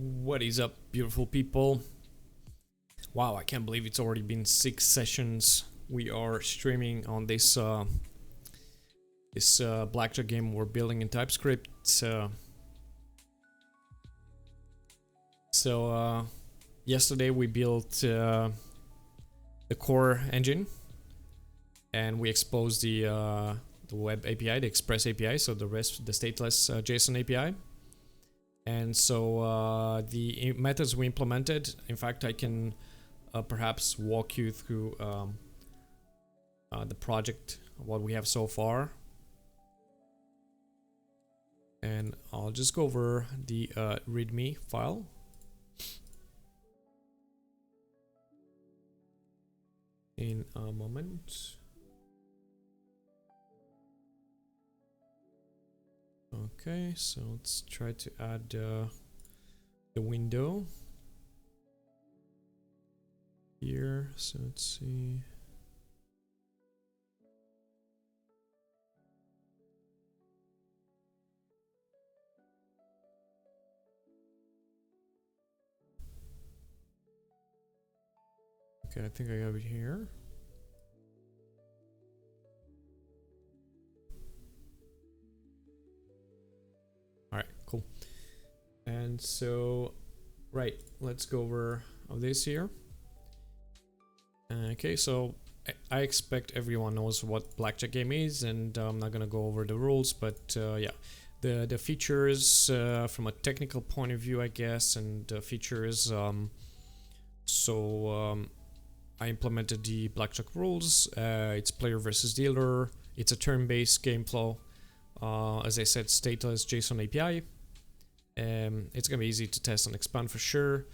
What is up, beautiful people? Wow, I can't believe it's already been 6 sessions. We are streaming on this Blackjack game we're building in TypeScript. Yesterday we built the core engine, and we exposed the web API, the Express API, so the stateless JSON API. And so the methods we implemented, in fact, I can perhaps walk you through the project, what we have so far. And I'll just go over the README file. In a moment. Okay, so let's try to add the window here. So let's see. Okay, I think I have it here. Alright, cool. And so, right, let's go over this here. Okay, so I expect everyone knows what Blackjack game is, and I'm not gonna go over the rules, but yeah, the features from a technical point of view, I guess, and the features. I implemented the Blackjack rules. It's player versus dealer. It's a turn-based game flow. As I said, stateless JSON API. It's gonna be easy to test and expand for sure.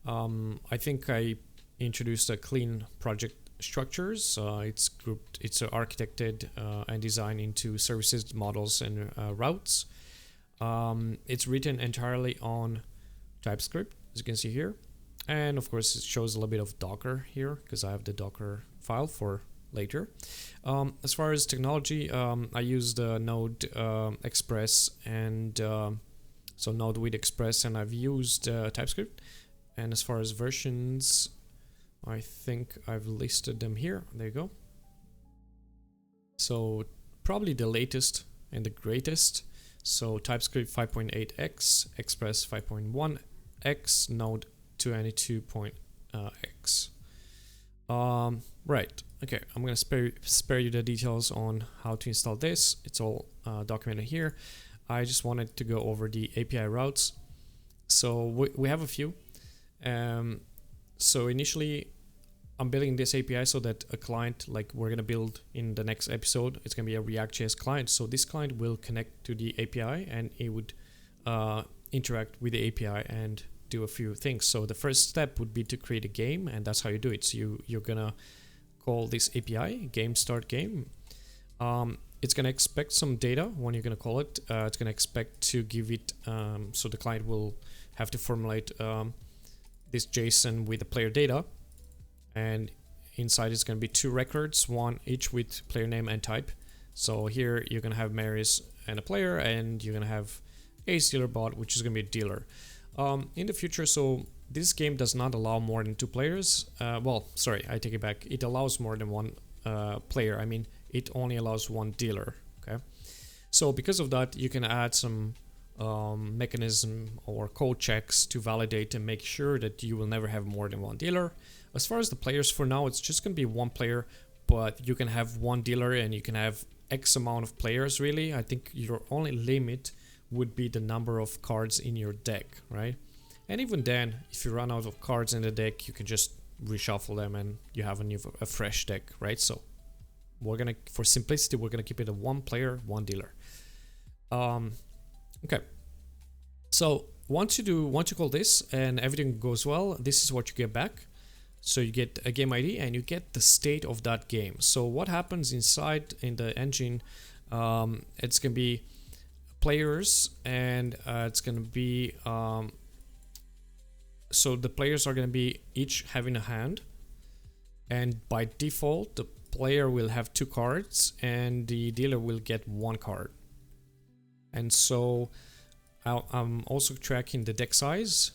I think I introduced a clean project structures. It's grouped, it's architected and designed into services, models, and routes. It's written entirely on TypeScript, as you can see here. And of course, it shows a little bit of Docker here because I have the Docker file for later. As far as technology, I used Node Express and so Node with Express, and I've used TypeScript. And as far as versions, I think I've listed them here. There you go. So probably the latest and the greatest. So TypeScript 5.8x, Express 5.1x, Node 22.x. Right. Okay. I'm gonna spare you the details on how to install this. It's all documented here. I just wanted to go over the API routes. So we have a few. So initially, I'm building this API so that a client, like we're gonna build in the next episode, it's gonna be a React.js client. So this client will connect to the API, and it would interact with the API and do a few things. So the first step would be to create a game, and that's how you do it. So you're gonna call this API game start game. It's gonna expect some data when you're gonna call it. It's gonna expect to give it, so the client will have to formulate this JSON with the player data, and inside is gonna be 2 records, one each with player name and type. So here you're gonna have Maris and a player, and you're gonna have a dealer bot, which is gonna be a dealer. In the future, so this game does not allow more than 2 players. Well, sorry, I take it back. It allows more than 1 player. I mean, it only allows 1 dealer. Okay, so because of that, you can add some mechanism or code checks to validate and make sure that you will never have more than 1 dealer. As far as the players, for now, it's just gonna be 1 player, but you can have 1 dealer and you can have X amount of players. Really, I think your only limit would be the number of cards in your deck, right? And even then, if you run out of cards in the deck, you can just reshuffle them and you have a fresh deck, right? So we're gonna, for simplicity, we're gonna keep it a 1 player, 1 dealer. Okay. So once you call this and everything goes well, this is what you get back. So you get a game ID and you get the state of that game. So what happens inside in the engine? It's gonna be players, and it's gonna be so the players are gonna be each having a hand, and by default the player will have 2 cards and the dealer will get 1 card. And so I'm also tracking the deck size.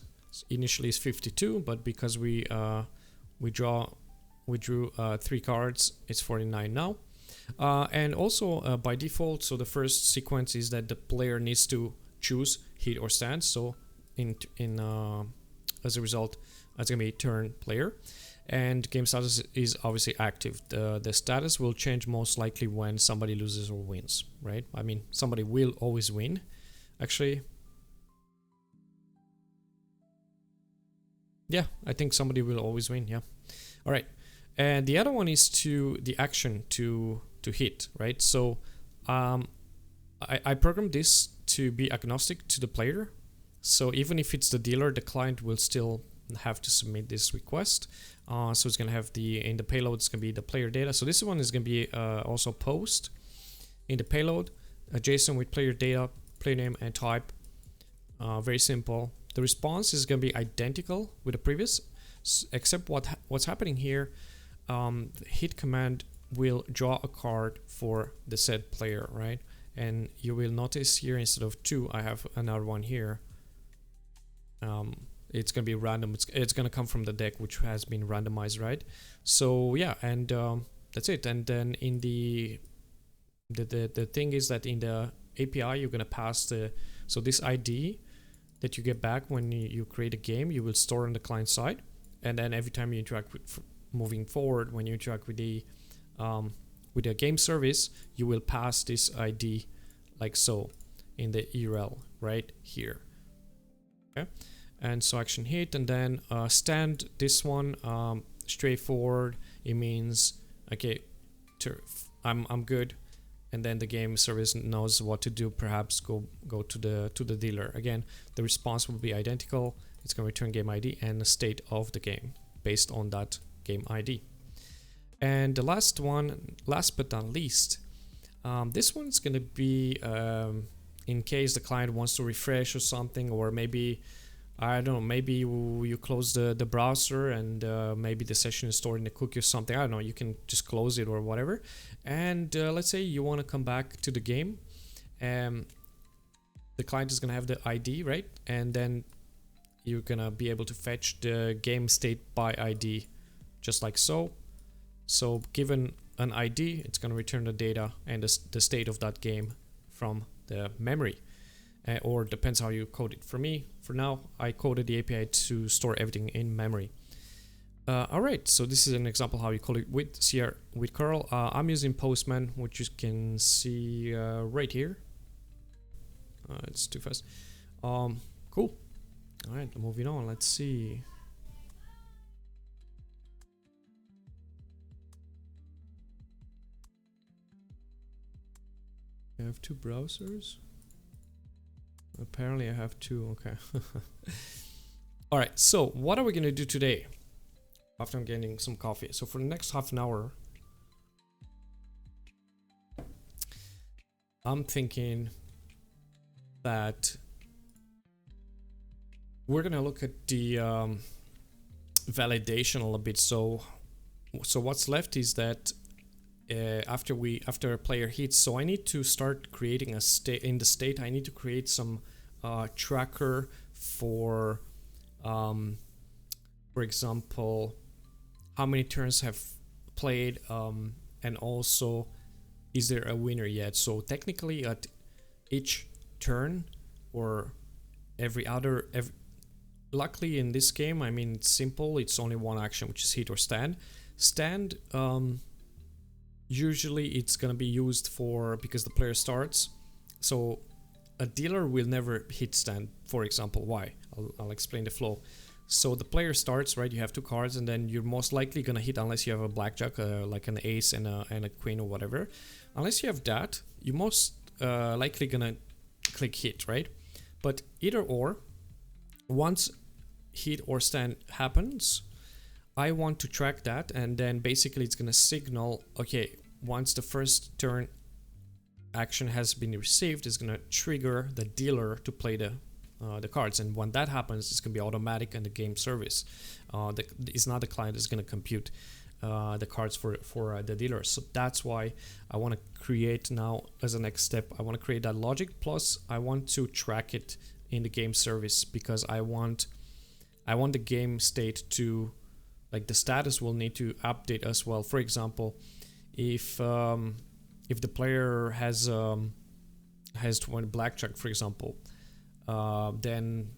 initially it's 52, but because we drew 3 cards, it's 49 now. And also by default, so the first sequence is that the player needs to choose hit or stand. So as a result, it's gonna be turn player, and game status is obviously active. The status will change most likely when somebody loses or wins, right? I mean, somebody will always win, actually. Yeah, I think somebody will always win. Yeah. All right. And the other one is the action to hit, right? So I programmed this to be agnostic to the player. So even if it's the dealer, the client will still have to submit this request. So it's going to have in the payload, it's going to be the player data. So this one is going to be also post in the payload, a JSON with player data, player name and type. Very simple. The response is going to be identical with the previous, except what's happening here. The hit command will draw a card for the said player, right? And you will notice here, instead of 2, I have another one here. It's going to be random. It's going to come from the deck, which has been randomized, right? So yeah, and that's it. And then in the thing is that in the API, you're going to pass so this ID that you get back when you create a game, you will store on the client side. And then every time you interact with, moving forward, when you interact with the game service, you will pass this ID like so in the URL right here. Okay, and so action hit, and then stand. This one straightforward. It means okay, I'm good, and then the game service knows what to do. Perhaps go to the dealer. Again, the response will be identical. It's going to return game ID and the state of the game based on that game ID. And the last one, last but not least, this one's going to be in case the client wants to refresh or something, or maybe, I don't know, maybe you close the browser and maybe the session is stored in a cookie or something. I don't know, you can just close it or whatever. And let's say you want to come back to the game. The client is going to have the ID, right? And then you're going to be able to fetch the game state by ID, just like so. So given an ID, it's going to return the data and the state of that game from the memory. Or depends how you code it. For me, for now, I coded the API to store everything in memory. Alright, so this is an example how you call it with curl. I'm using Postman, which you can see right here. It's too fast. Cool. Alright, moving on. Let's see. I have 2 browsers. Apparently I have 2. Okay. Alright, so what are we gonna do today after I'm getting some coffee? So for the next half an hour, I'm thinking that we're gonna look at the validation a little bit. So what's left is that after a player hits, so I need to start creating a state. In the state, I need to create some tracker for example, how many turns have played, and also is there a winner yet. So technically at each turn or luckily in this game, I mean, it's simple, it's only one action, which is hit or stand. Stand, usually it's gonna be used for because the player starts. So a dealer will never hit stand, for example. Why? I'll explain the flow. So the player starts, right? You have 2 cards, and then you're most likely gonna hit unless you have a blackjack, like an ace and a queen or whatever. Unless you have that, you're most likely gonna click hit, right? But either or, once hit or stand happens, I want to track that, and then basically it's gonna signal, okay, once the first turn action has been received, it's gonna trigger the dealer to play the cards, and when that happens, it's gonna be automatic and the game service. It's not the client is gonna compute the cards for the dealer. So that's why I want to create now as a next step. I want to create that logic. Plus, I want to track it in the game service because I want I want the game state to, like, the status will need to update as well. For example, if the player has 20 blackjack, for example, then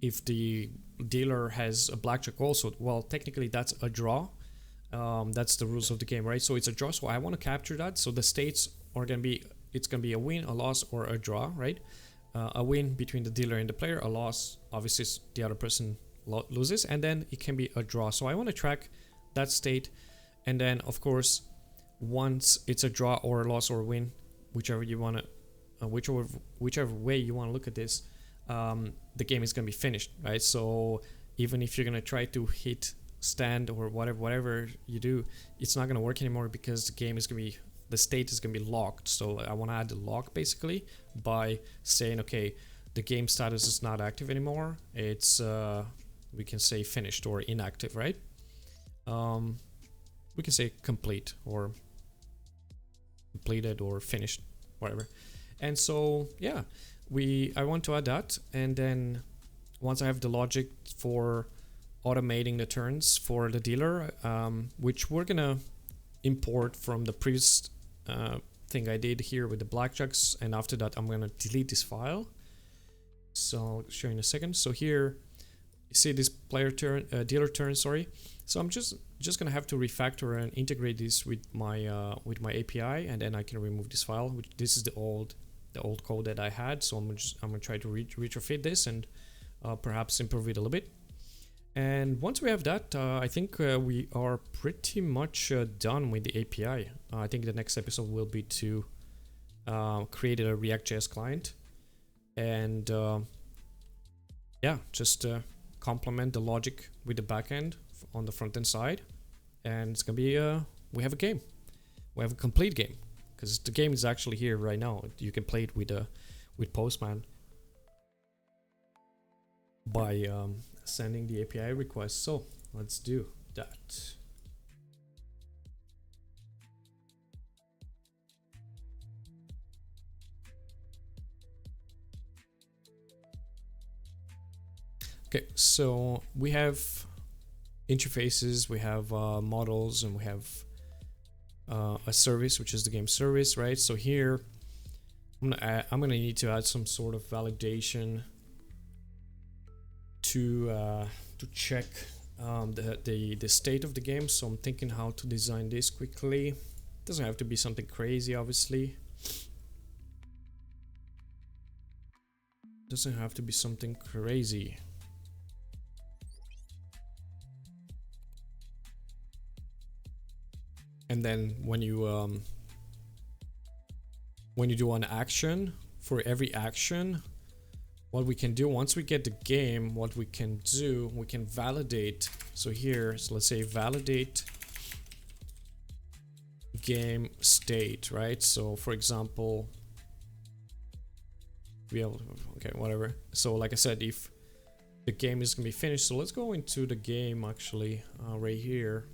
if the dealer has a blackjack also, well, technically that's a draw. That's the rules of the game, right? So it's a draw. So I want to capture that. So the states are gonna be, it's gonna be a win, a loss, or a draw, right? A win between the dealer and the player, a loss, obviously the other person loses, and then it can be a draw. So I want to track that state, and then of course, once it's a draw or a loss or a win, whichever you want to, whichever way you want to look at this, the game is gonna be finished, right? So even if you're gonna try to hit stand or whatever you do, it's not gonna work anymore because the game is gonna be, the state is gonna be locked. So I want to add the lock basically by saying, okay, the game status is not active anymore. It's we can say finished or inactive, right? We can say complete or completed or finished, whatever. And so yeah, I want to add that, and then once I have the logic for automating the turns for the dealer, which we're gonna import from the previous thing I did here with the blackjacks, and after that I'm gonna delete this file. So I'll show you in a second. So here you see this player turn, dealer turn, sorry. So I'm just gonna have to refactor and integrate this with my API, and then I can remove this file. Which this is the old code that I had. So I'm gonna try to retrofit this and perhaps improve it a little bit. And once we have that, I think we are pretty much done with the API. I think the next episode will be to create a React.js client, and yeah, just complement the logic with the backend on the front end side, and it's gonna be we have a game, we have a complete game, because the game is actually here right now. You can play it with Postman by sending the API request. So let's do that. Okay, so we have interfaces, we have models, and we have a service, which is the game service, right? So here I'm gonna need to add some sort of validation to check the state of the game. So I'm thinking how to design this quickly. Doesn't have to be something crazy, obviously. Doesn't have to be something crazy. And then when you do an action, for every action, what we can do once we get the game, what we can do, we can validate. So here, so let's say validate game state, right? So for example, okay, whatever. So like I said, if the game is gonna be finished, so let's go into the game actually, right here.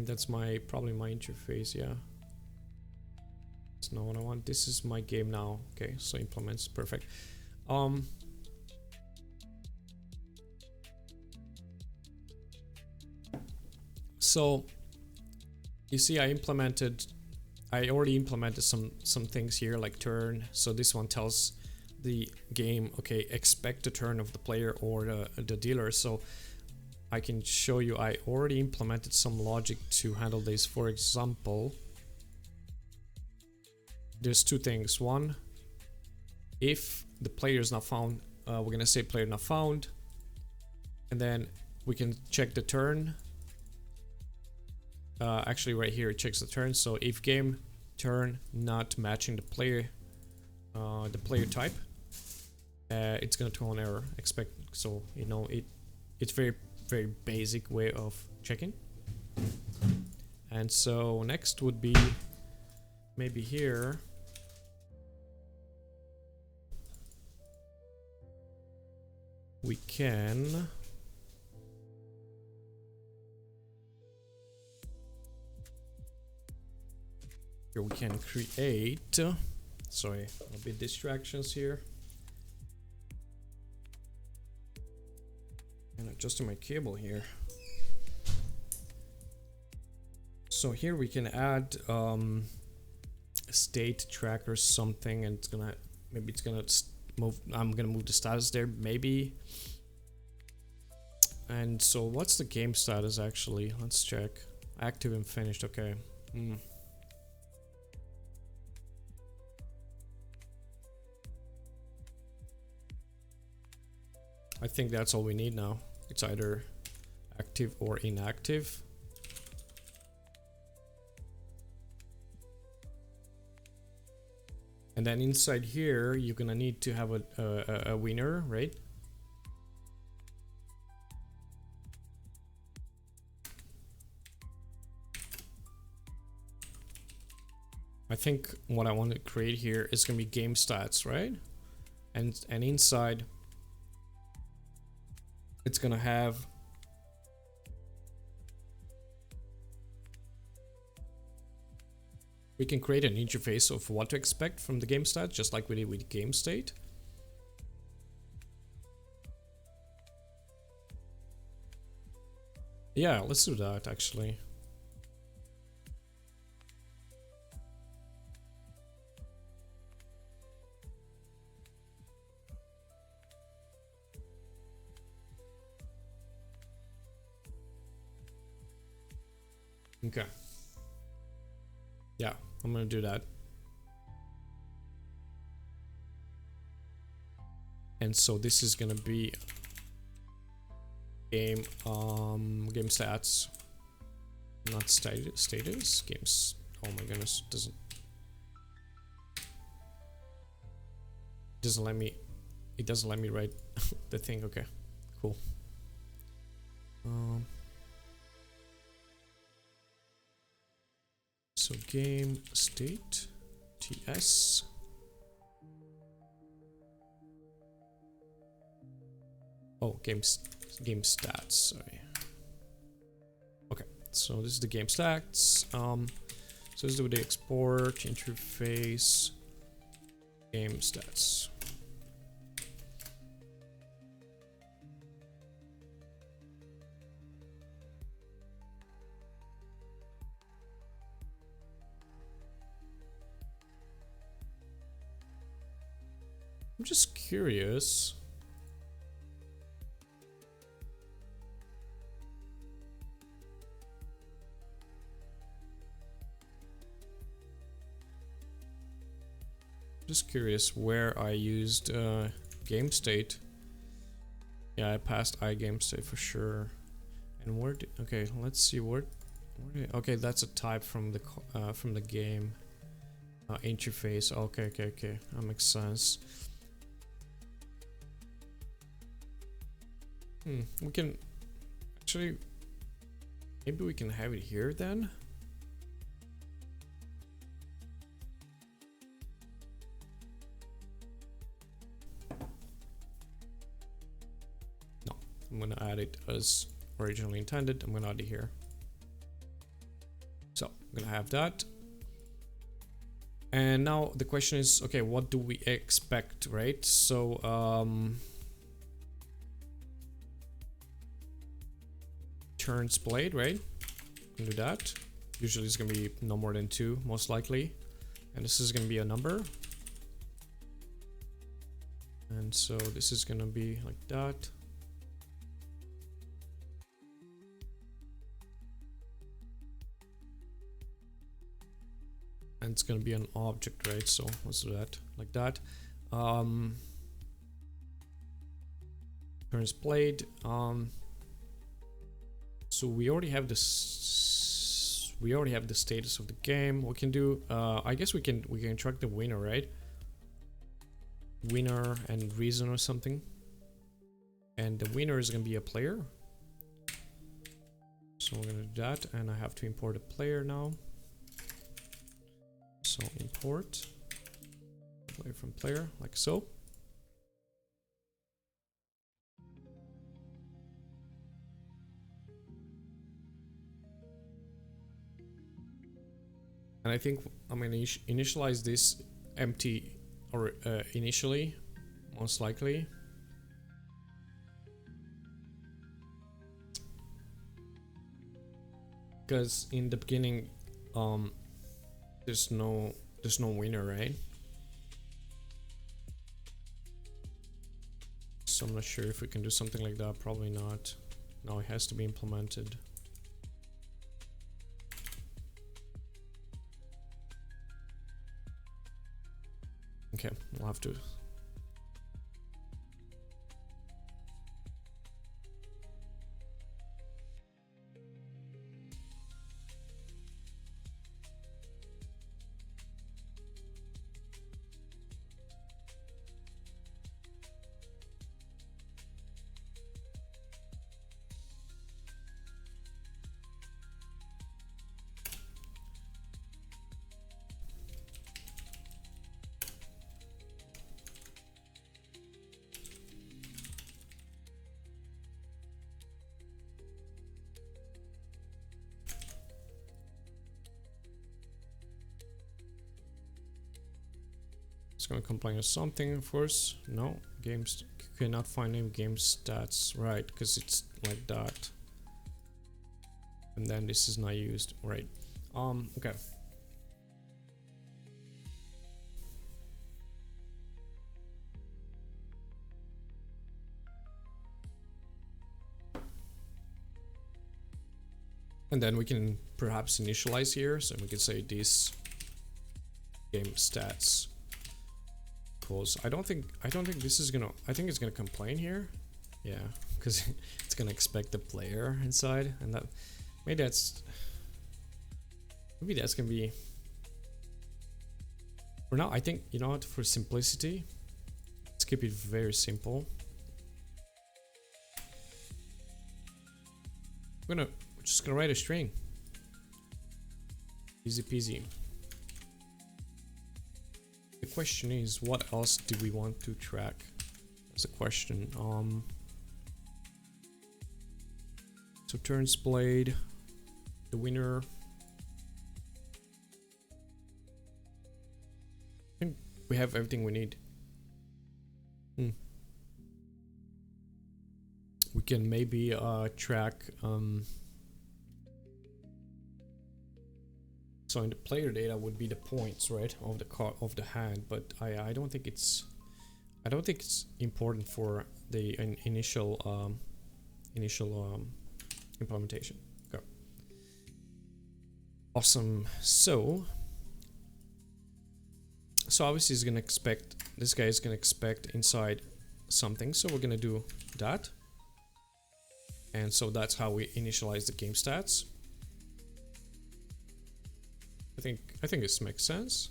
That's probably my interface, yeah. That's not what I want. This is my game now. Okay, so implements, perfect. So you see, I already implemented some things here, like turn. So this one tells the game, okay, expect the turn of the player or the dealer. So I can show you, I already implemented some logic to handle this. For example, there's two things. One, if the player is not found, we're gonna say player not found, and then we can check the turn. Actually right here it checks the turn. So if game turn not matching the player type, it's gonna throw an error. Expect, so you know, it's very basic way of checking. And so next would be maybe here we can create, sorry, a bit distractions here. adjusting my cable here. So here we can add state tracker something, and it's gonna move. I'm gonna move the status there, maybe. And so what's the game status actually? Let's check. Active and finished. Okay. I think that's all we need now. It's either active or inactive. And then inside here, you're gonna need to have a winner, right? I think what I want to create here is gonna be game stats, right? And inside, it's gonna have we can create an interface of what to expect from the game stat, just like we did with game state. Yeah, let's do that actually. Okay. Yeah, I'm gonna do that. And so this is gonna be game stats, not status games. Oh my goodness, doesn't let me. It doesn't let me write the thing. Okay, cool. So game state ts. Oh, game stats. Sorry. Okay, so this is the game stats. So let's do the export interface game stats. I'm just curious. Just curious where I used game state. Yeah, I passed game state for sure. And where did, okay, let's see where did, okay, that's a type from the game interface. Okay, that makes sense. We can actually, maybe we can have it here then. No, I'm gonna add it as originally intended. I'm gonna add it here. So I'm gonna have that. And now the question is, okay, what do we expect, right? So turns played, right? Can do that. Usually it's gonna be no more than 2, most likely. And this is gonna be a number. And so this is gonna be like that. And it's gonna be an object, right? So let's do that like that. Turns played. So we already have this. We already have the status of the game. We can do. I guess we can track the winner, right? Winner and reason or something. And the winner is gonna be a player. So we're gonna do that, and I have to import a player now. So import player from player, like so. And I think I'm gonna initialize this empty or initially, most likely. because in the beginning, there's no winner, right? So I'm not sure if we can do something like that. Probably not. Now it has to be implemented. Okay, we'll have to. It's gonna complain of something, of course. No, games cannot find any game stats, right? Because it's like that. And then this is not used, right? Okay. And then we can perhaps initialize here, so we can say this game stats. I don't think this is gonna. I think it's gonna complain here. Yeah, because it's gonna expect the player inside, and that maybe that's gonna be. For now, I think, you know what, for simplicity, let's keep it very simple. We're just gonna write a string. Easy peasy. The question is, what else do we want to track? That's a question. So turns played, the winner. I think we have everything we need. We can maybe track. So in the player data would be the points, right, of the card of the hand, but I don't think it's important for the initial implementation. Okay. Awesome. So obviously he's gonna expect, this guy is gonna expect inside something, so we're gonna do that, and so that's how we initialize the game stats. I think this makes sense.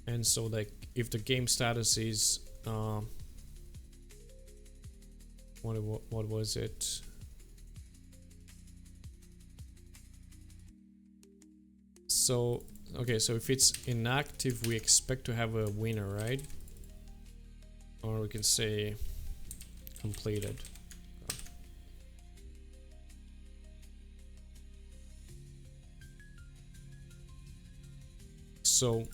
And so, like, if the game status is what was it? So okay, so if it's inactive, we expect to have a winner, right? Or we can say completed. So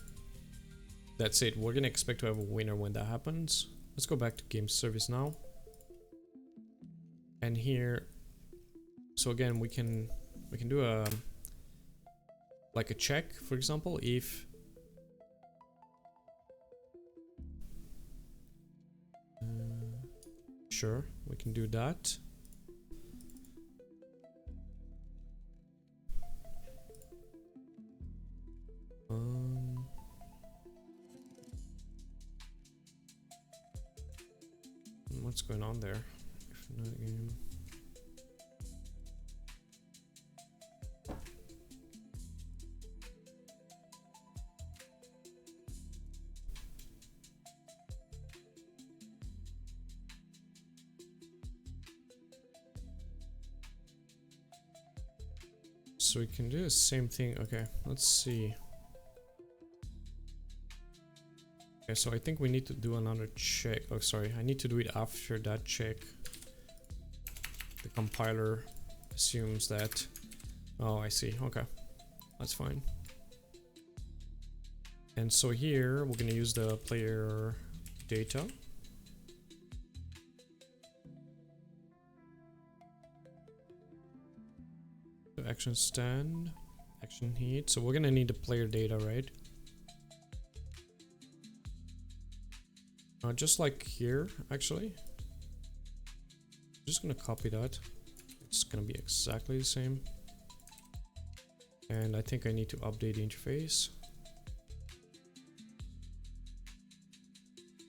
that's it. We're gonna expect to have a winner when that happens. Let's go back to game service now. And here, so again, we can do a like a check, for example, if sure, we can do that. What's going on there? So we can do the same thing. Okay, let's see. Okay, so I think we need to do another check. Oh, sorry, I need to do it after that check. The compiler assumes that. Oh, I see. Okay, that's fine. And so here we're gonna use the player data. So action stand, action heat. So we're gonna need the player data, right? Just like here, actually. I'm just gonna copy that. It's gonna be exactly the same. And I think I need to update the interface.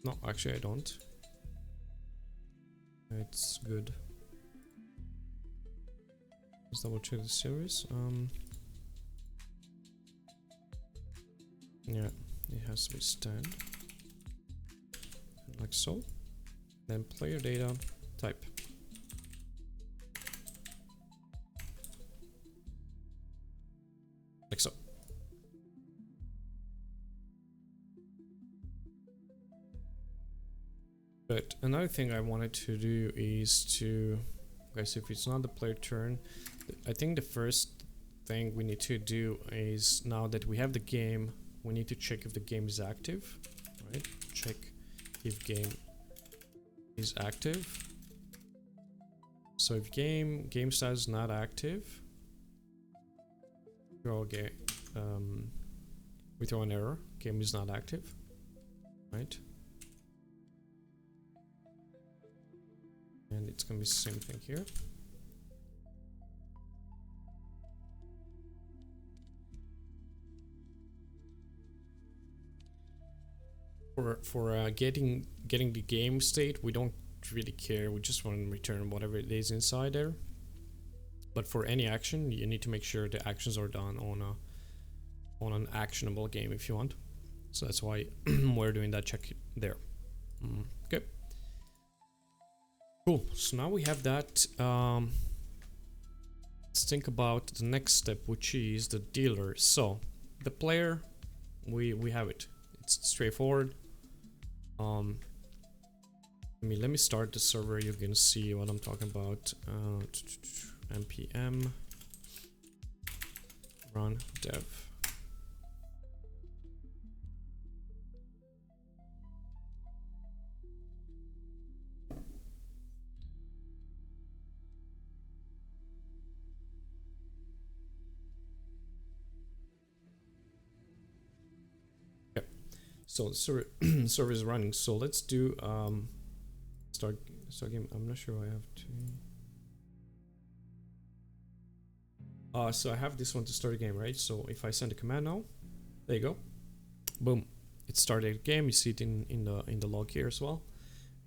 No, actually I don't. It's good. Let's double check the series. Yeah, it has to be stand. Like so. Then player data type. Like so. But another thing I wanted to do is to, guys, if it's not the player turn, I think the first thing we need to do is, now that we have the game, we need to check if the game is active, right? Check if game is active. So if game status is not active, we throw an error. Game is not active, right? And it's gonna be the same thing here. For getting the game state, we don't really care. We just want to return whatever it is inside there. But for any action, you need to make sure the actions are done on an actionable game if you want. So that's why we're doing that check there. Okay. Cool. So now we have that. Let's think about the next step, which is the dealer. So the player, we have it. It's straightforward. Let me start the server. You can see what I'm talking about. npm run dev. So the server is running. So let's do start game. I'm not sure I have to. So I have this one to start a game, right? So if I send a command now, there you go, boom, it started a game. You see it in the log here as well,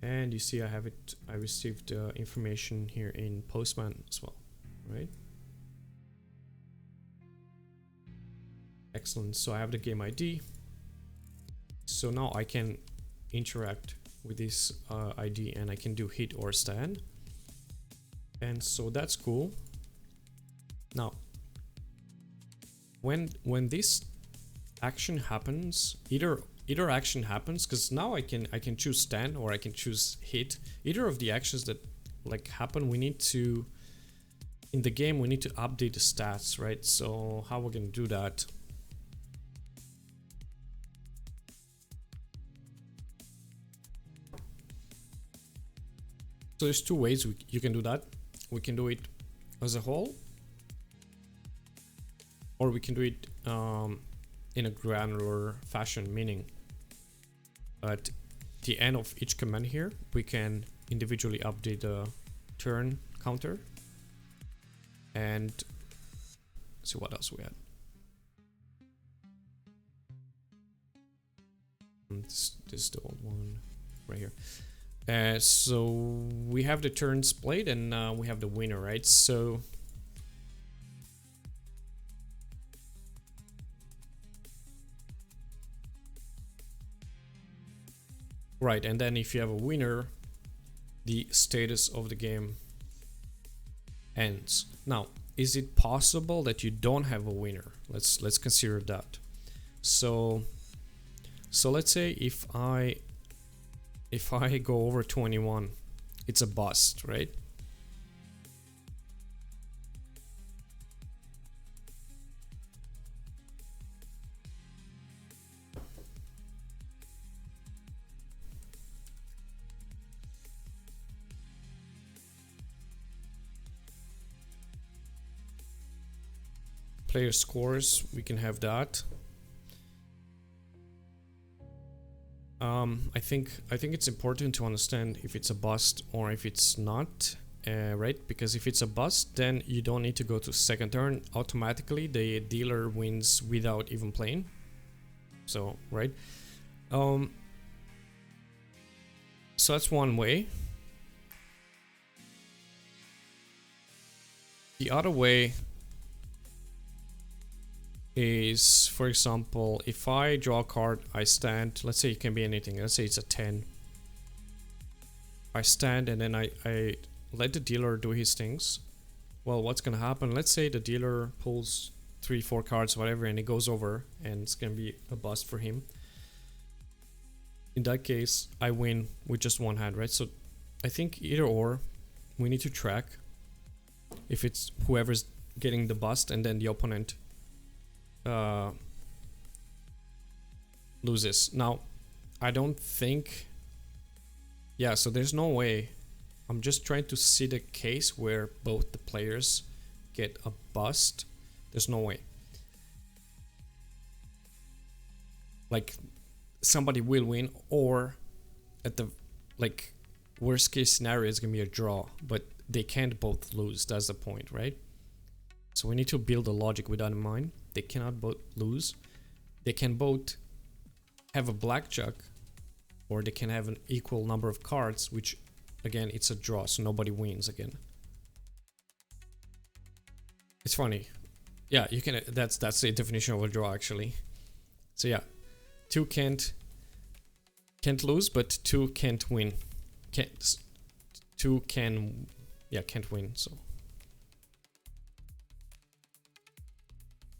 and you see I have it. I received information here in Postman as well, right? Excellent. So I have the game ID. So now I can interact with this ID and I can do hit or stand. And so that's cool. Now, when this action happens, either action happens, because now I can choose stand or I can choose hit. Either of the actions that like happen, we need to, in the game, we need to update the stats, right? So how we're gonna do that? So there's two ways you can do that. We can do it as a whole, or we can do it in a granular fashion, meaning at the end of each command here, we can individually update the turn counter. And let's see what else we had. This is the old one right here. So we have the turns played and we have the winner, right? So right, and then if you have a winner, the status of the game ends. Now, is it possible that you don't have a winner? Let's consider that. So let's say if I go over 21, it's a bust, right? Player scores, we can have that. I think it's important to understand if it's a bust or if it's not, right? Because if it's a bust, then you don't need to go to second turn. Automatically, the dealer wins without even playing. So, right? So that's one way. The other way is, for example, if I draw a card, I stand, let's say it can be anything, let's say it's a 10. I stand and then I let the dealer do his things. Well, what's gonna happen, let's say the dealer pulls 3-4 cards, whatever, and it goes over, and it's gonna be a bust for him. In that case, I win with just one hand, right? So I think either or, we need to track if it's whoever's getting the bust and then the opponent loses. Now, I don't think, yeah, so there's no way. I'm just trying to see the case where both the players get a bust. There's no way. Like, somebody will win, or at the like worst case scenario is gonna be a draw, but they can't both lose. That's the point, right? So we need to build a logic with that in mind. They cannot both lose. They can both have a blackjack, or they can have an equal number of cards, which again, it's a draw, so nobody wins again. It's funny. Yeah, you can, that's the definition of a draw actually. So yeah, two can't lose, but two can't win. Two can, yeah, can't win, so.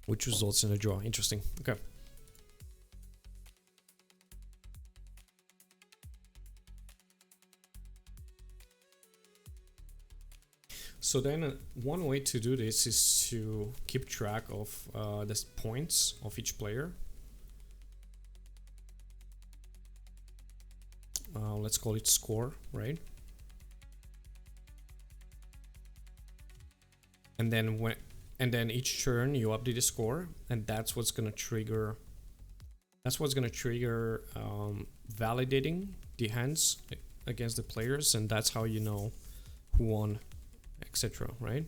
Which results in a draw. Interesting. Okay. So then one way to do this is to keep track of the points of each player. Let's call it score, right? And then each turn you update the score, and that's what's gonna trigger. That's what's gonna trigger validating the hands against the players, and that's how you know who won, etc. Right?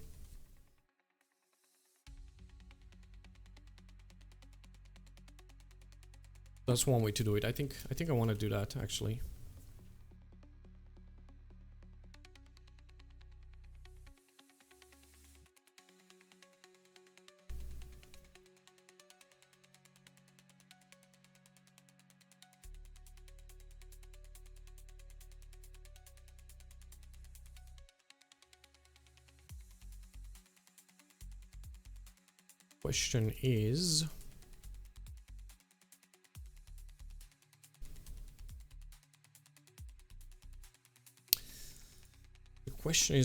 That's one way to do it. I think I want to do that actually. Question is,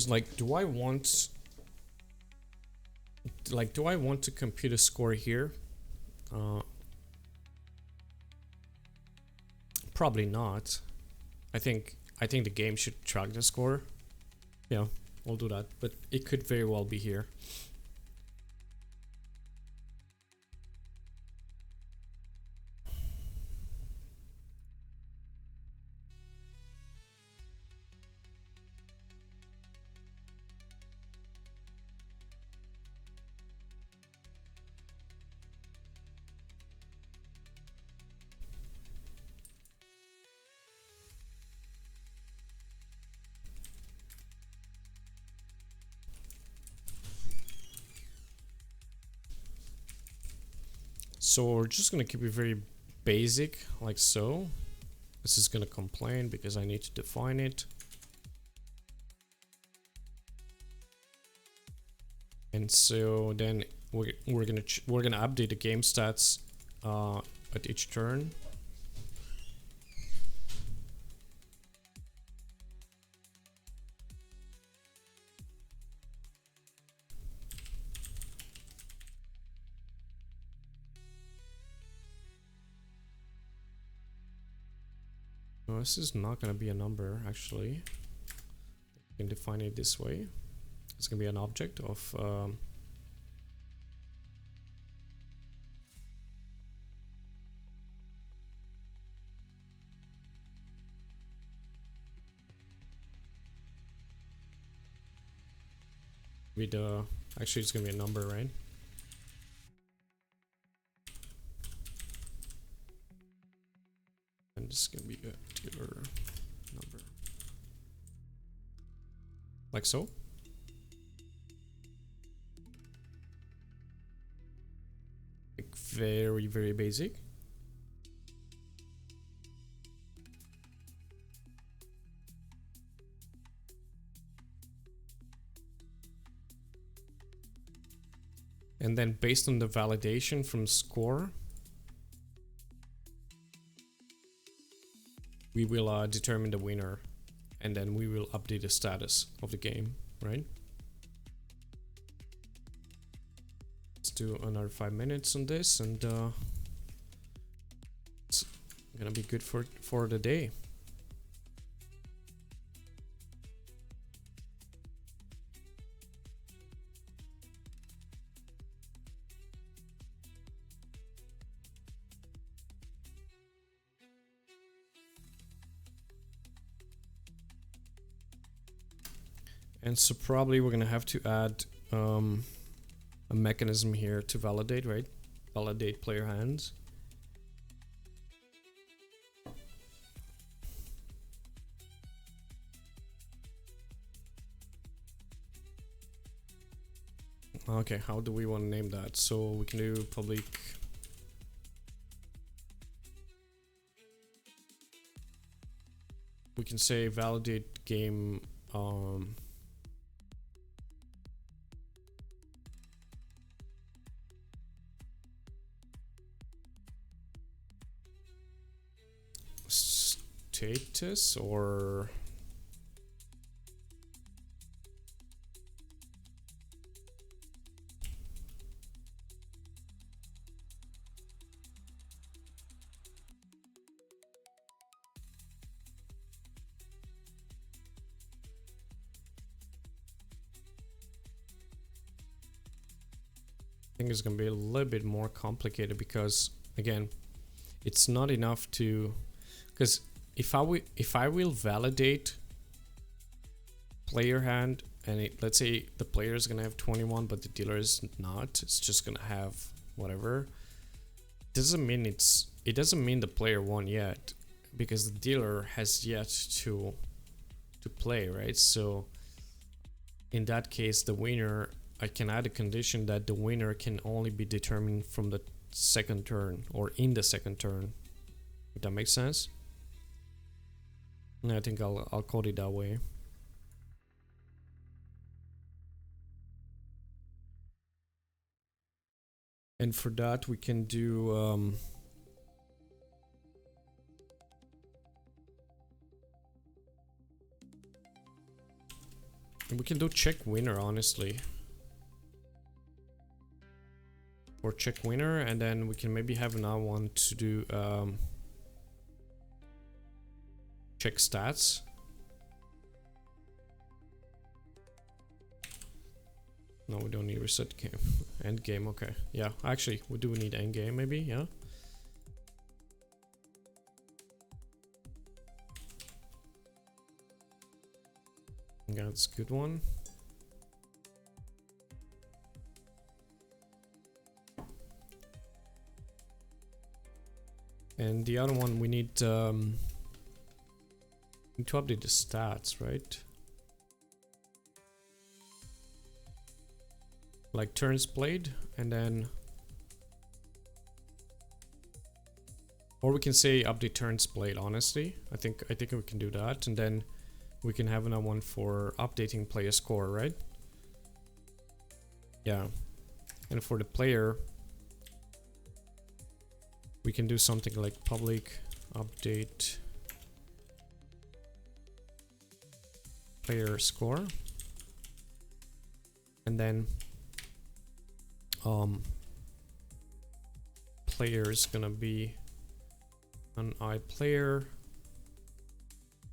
like, do I want to compute a score here? Probably not. I think the game should track the score. Yeah, I'll do that, but it could very well be here. So we're just gonna keep it very basic, like so. This is gonna complain because I need to define it. And so then we're gonna update the game stats at each turn. No, this is not going to be a number, actually. You can define it this way. It's going to be an object of with actually it's gonna be a number, right? And this is gonna be a dealer number, like so. Like very, very basic. And then based on the validation from score, we will determine the winner, and then we will update the status of the game, right? Let's do another 5 minutes on this, and it's gonna be good for the day. And so probably we're gonna have to add a mechanism here to validate, right? Validate player hands. Okay, how do we want to name that? So we can do public. We can say validate game status, or I think it's gonna be a little bit more complicated, because again, it's not enough to, because if I will validate player hand, and let's say the player is gonna have 21 but the dealer is not, it's just gonna have whatever, it doesn't mean the player won yet, because the dealer has yet to play, right? So in that case, the winner, I can add a condition that the winner can only be determined from the second turn, or in the second turn, if that makes sense. And I think I'll code it that way. And for that we can do we can do check winner, honestly, or check winner, and then we can maybe have another one to do check stats. No, we don't need reset game. End game, okay. Yeah, actually, we do need end game, maybe, yeah. Yeah, that's a good one. And the other one, we need to update the stats, right? Like turns played, and then, or we can say update turns played, honestly. I think we can do that, and then we can have another one for updating player score, right? Yeah. And for the player, we can do something like public update player score, and then player is gonna be an I player.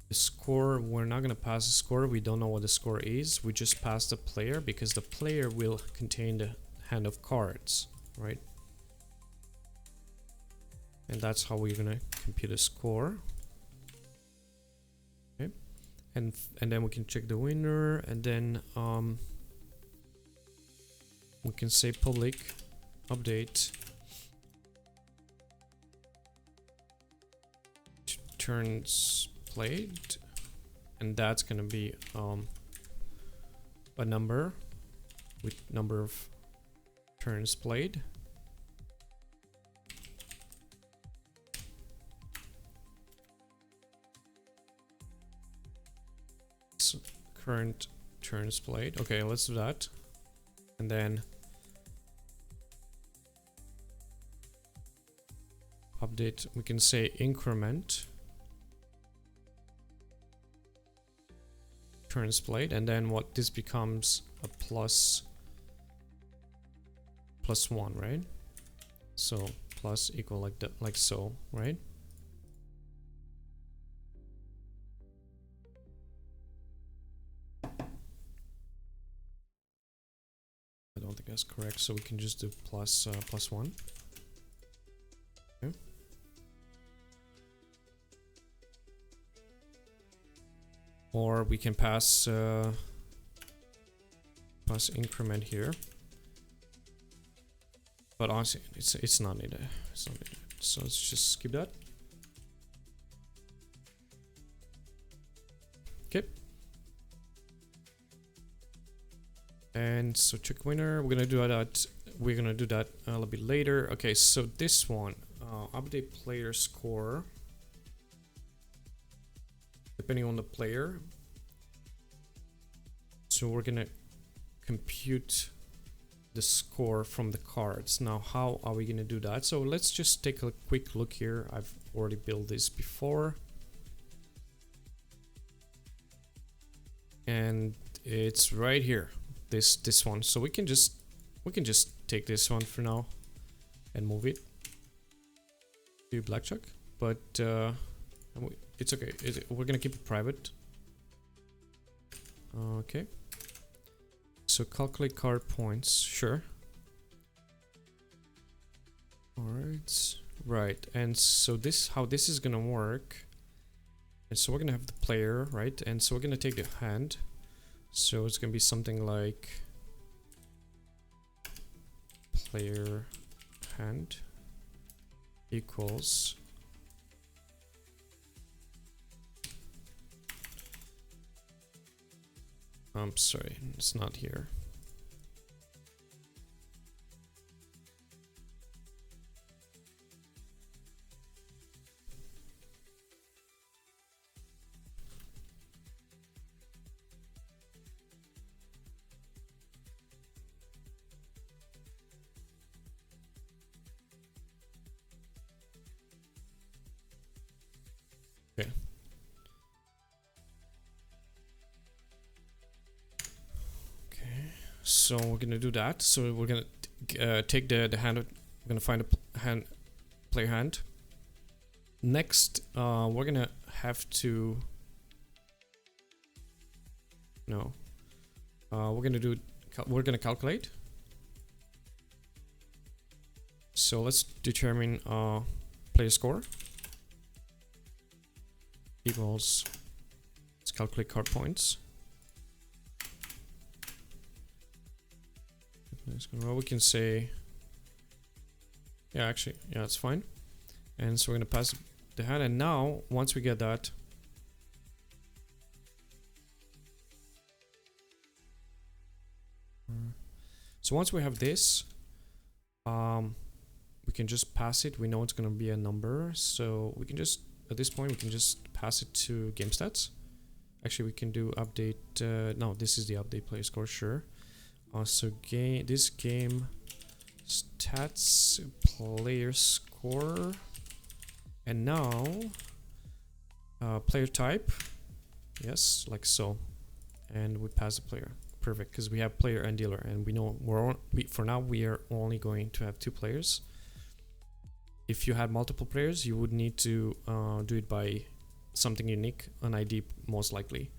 The score, we're not gonna pass the score, we don't know what the score is, we just pass the player, because the player will contain the hand of cards, right? And that's how we're gonna compute a score. Okay, and then we can check the winner, and then we can say public update turns played, and that's gonna be a number with number of turns played. So current turns played. Okay, let's do that. And then update, we can say increment turns played, and then what this becomes a plus one, right? So plus equal like that, like so, right? I don't think that's correct, so we can just do plus one. Okay. Or we can pass increment here, but honestly, it's not needed. It's not needed. So let's just skip that. Okay. And so check winner. We're gonna do that. We're gonna do that a little bit later. Okay. So this one, update player score. Depending on the player. So we're gonna compute the score from the cards. Now, how are we gonna do that? So let's just take a quick look here. I've already built this before, and it's right here. This one. So we can just take this one for now and move it to Blackjack. But it's okay. We're gonna keep it private. Okay. So calculate card points. Sure. All right. Right. And so how this is gonna work. And so we're gonna have the player, right? And so we're gonna take the hand. So it's gonna be something like player hand equals I'm sorry, it's not here. Okay. So we're gonna do that. So we're gonna take the hand. We're gonna find a hand, player hand. Next, we're gonna have to. No. We're gonna do. We're gonna calculate. So let's determine player score equals. Let's calculate card points. Well, we can say, yeah, actually, yeah, it's fine. And so we're gonna pass the hand, and now once we get that, so once we have this, we can just pass it. We know it's gonna be a number, so we can just at this point we can just pass it to game stats. Actually, we can do update. No, this is the update player score. Sure. So this game stats player score, and now player type, yes, like so, and we pass the player. Perfect, because we have player and dealer, and we know for now we are only going to have 2 players. If you had multiple players, you would need to do it by something unique, an ID most likely.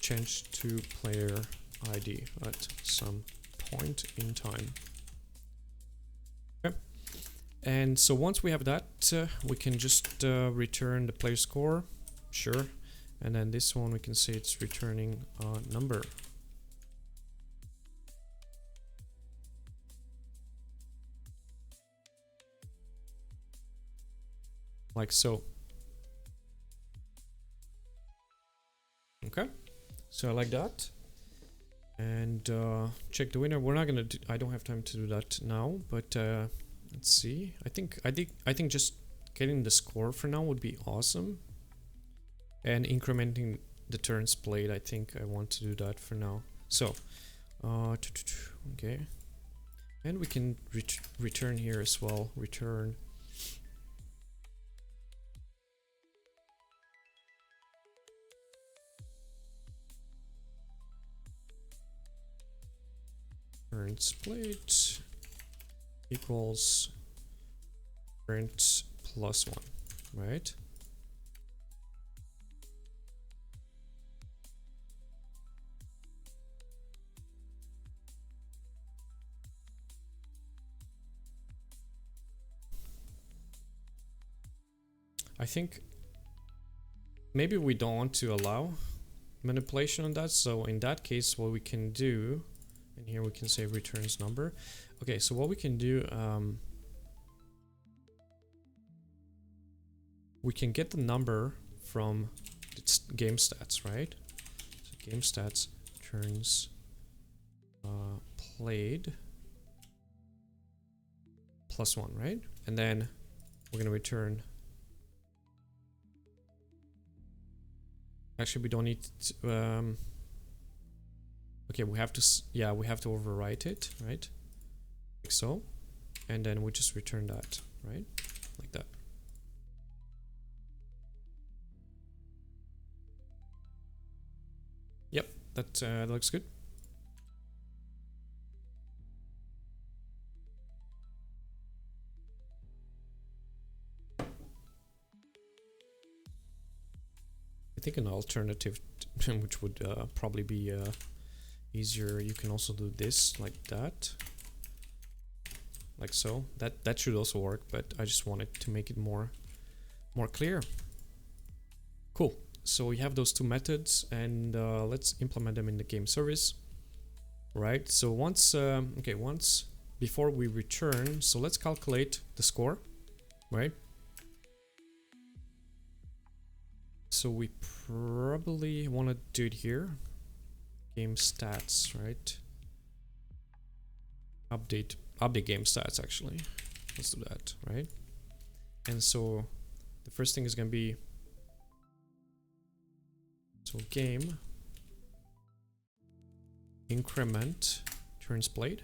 Change to player ID at some point in time. Okay. And so once we have that, we can just return the player score. Sure. And then this one we can say it's returning a number. Like so. Okay, so I like that. And check the winner. We're not gonna do, I don't have time to do that now, but let's see. I think just getting the score for now would be awesome. And incrementing the turns played, I think I want to do that for now. So okay, and we can return here as well. Return turns played equals turns plus 1, right? I think maybe we don't want to allow manipulation on that, so in that case what we can do, and here we can say returns number. Okay, so what we can do, we can get the number from its game stats, right? So game stats turns played plus 1, right? And then we're gonna return. Actually, we don't need to, okay, we have to, yeah, we have to overwrite it, right? Like so. And then we just return that, right? Like that. Yep, that looks good. I think an alternative, which would probably be easier, you can also do this like that, like so. That should also work, but I just wanted to make it more clear. Cool. So we have those two methods, and let's implement them in the game service. Right. So once before we return, so let's calculate the score, right? So we probably want to do it here. Game stats, right? Update game stats, actually. Let's do that, right? And so the first thing is going to be, so game increment turns played.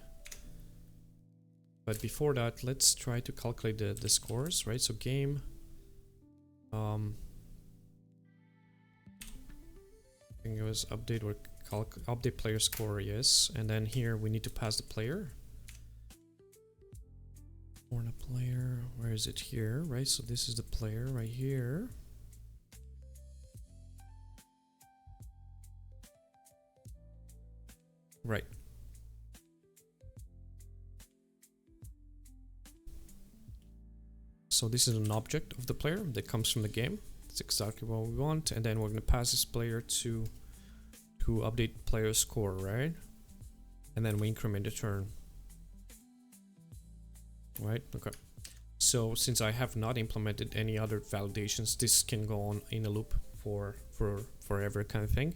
But before that, let's try to calculate the scores, right? So game I think it was update or update player score, yes. And then here we need to pass the player. Or the player, where is it here, right? So this is the player right here. Right. So this is an object of the player that comes from the game. That's exactly what we want. And then we're going to pass this player to update player score, right? And then we increment the turn. Right, okay. So since I have not implemented any other validations, this can go on in a loop for forever kind of thing.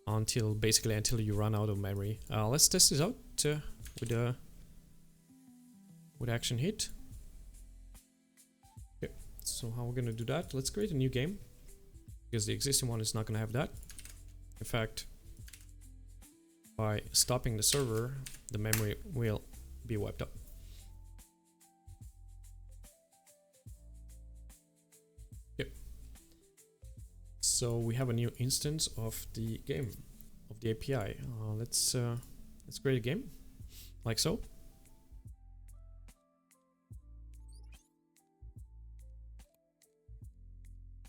Until you run out of memory. Let's test this out with action hit. Okay, so how we're gonna do that? Let's create a new game, because the existing one is not gonna have that. In fact, by stopping the server, the memory will be wiped out. Yep. So we have a new instance of the game, of the API. Let's create a game, like so.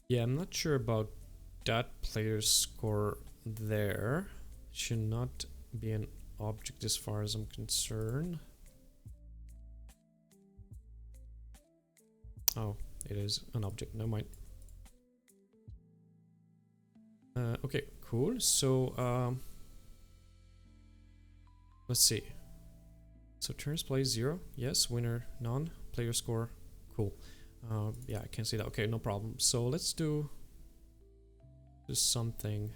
Yeah, I'm not sure about that player score there. It should not be an object as far as I'm concerned. Oh, it is an object, never mind. Okay, cool. So let's see. So turns play 0, yes. Winner none. Player score, cool. Yeah, I can see that. Okay, no problem. So let's do something.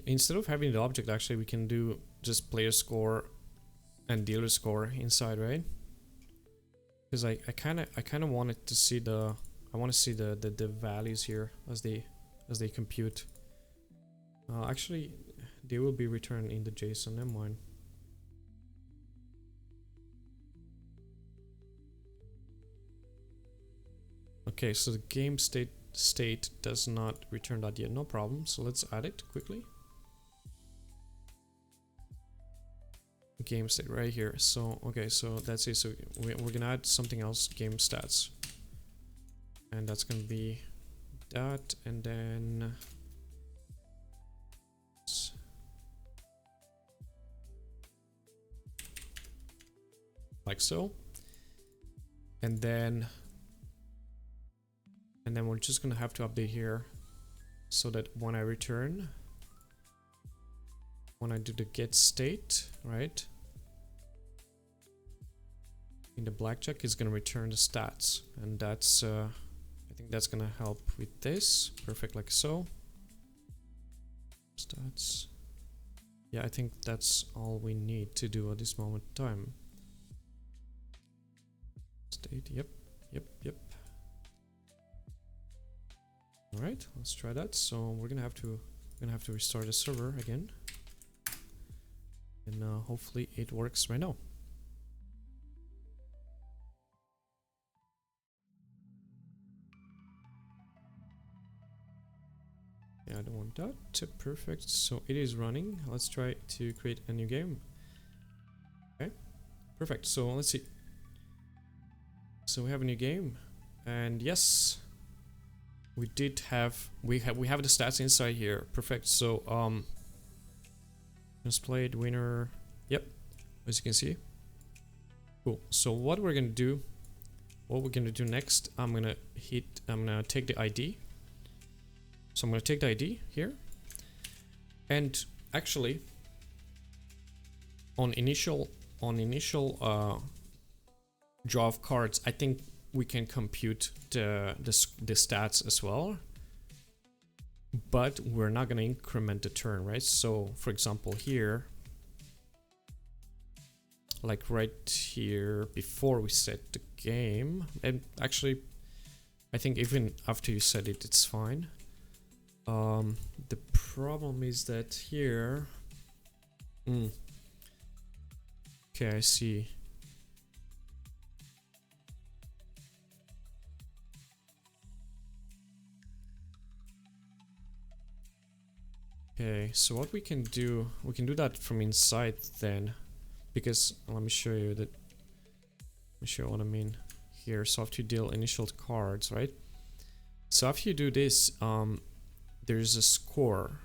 Instead of having the object, actually we can do just player score and dealer score inside, right? Because I kind of wanted to see the the values here as they compute. Actually, they will be returned in the JSON. Never mind. Okay, so the game state does not return that yet. No problem. So let's add it quickly. Game state right here. So okay, so that's it. So we're gonna add something else, game stats, and that's gonna be that, and then like so, and then we're just gonna have to update here so that when I return, when I do the get state, right, in the blackjack is gonna return the stats, and that's I think that's gonna help with this. Perfect, like so. Stats. Yeah, I think that's all we need to do at this moment in time. State, yep. All right, let's try that. So we're gonna have to restart the server again, and hopefully it works right now. Yeah, I don't want that. Perfect. So it is running. Let's try to create a new game. Okay, perfect. So let's see. So we have a new game, and yes, we have the stats inside here. Perfect. So just played winner. Yep, as you can see. Cool. So what we're gonna do next, I'm gonna take the ID. So I'm gonna take the ID here, and actually on initial draw of cards, I think we can compute the stats as well, but we're not gonna increment the turn, right? So for example here, like right here before we set the game, and actually I think even after you set it, it's fine. The problem is that here, okay, I see. Okay, so what we can do that from inside then, because let me show you what I mean here. So after you deal initial cards, right? So after you do this, there's a score,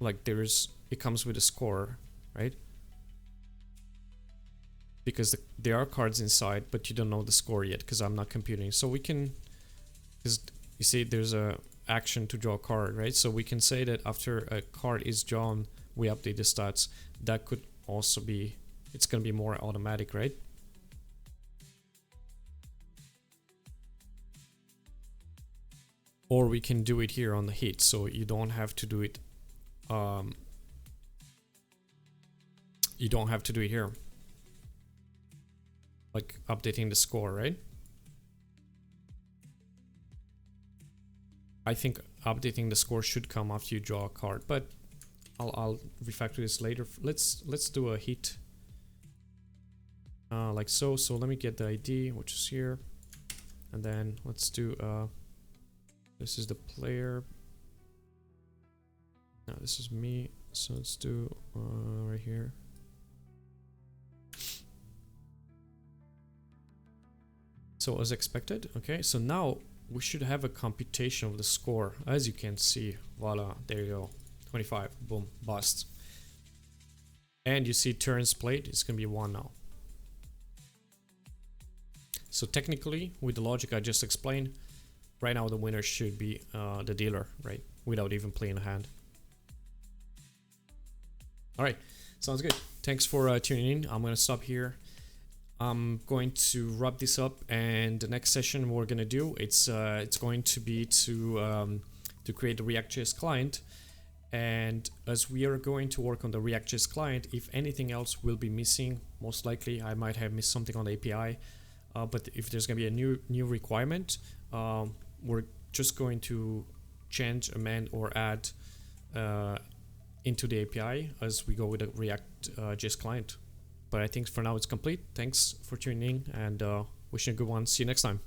like it comes with a score, right? Because there are cards inside, but you don't know the score yet because I'm not computing. So we can, because you see there's a action to draw a card, right? So we can say that after a card is drawn, we update the stats. That could also be, it's gonna be more automatic, right? Or we can do it here on the hit, so you don't have to do it. You don't have to do it here, like updating the score, right? I think updating the score should come after you draw a card, but I'll refactor this later. Let's do a hit, like so. So let me get the ID, which is here, and then let's do this is the player. No, this is me. So let's do right here. So as expected, okay. So now we should have a computation of the score, as you can see. Voila, there you go. 25, boom, bust. And you see turns played, it's gonna be 1 now. So technically, with the logic I just explained, right now the winner should be the dealer, right? Without even playing a hand. All right, sounds good. Thanks for tuning in. I'm gonna stop here. I'm going to wrap this up, and the next session we're gonna do, it's going to be to create the React.js client. And as we are going to work on the React.js client, if anything else will be missing, most likely I might have missed something on the API. But if there's gonna be a new requirement, we're just going to change, amend, or add into the API as we go with the React.js client. But I think for now it's complete. Thanks for tuning in, and wishing you a good one. See you next time.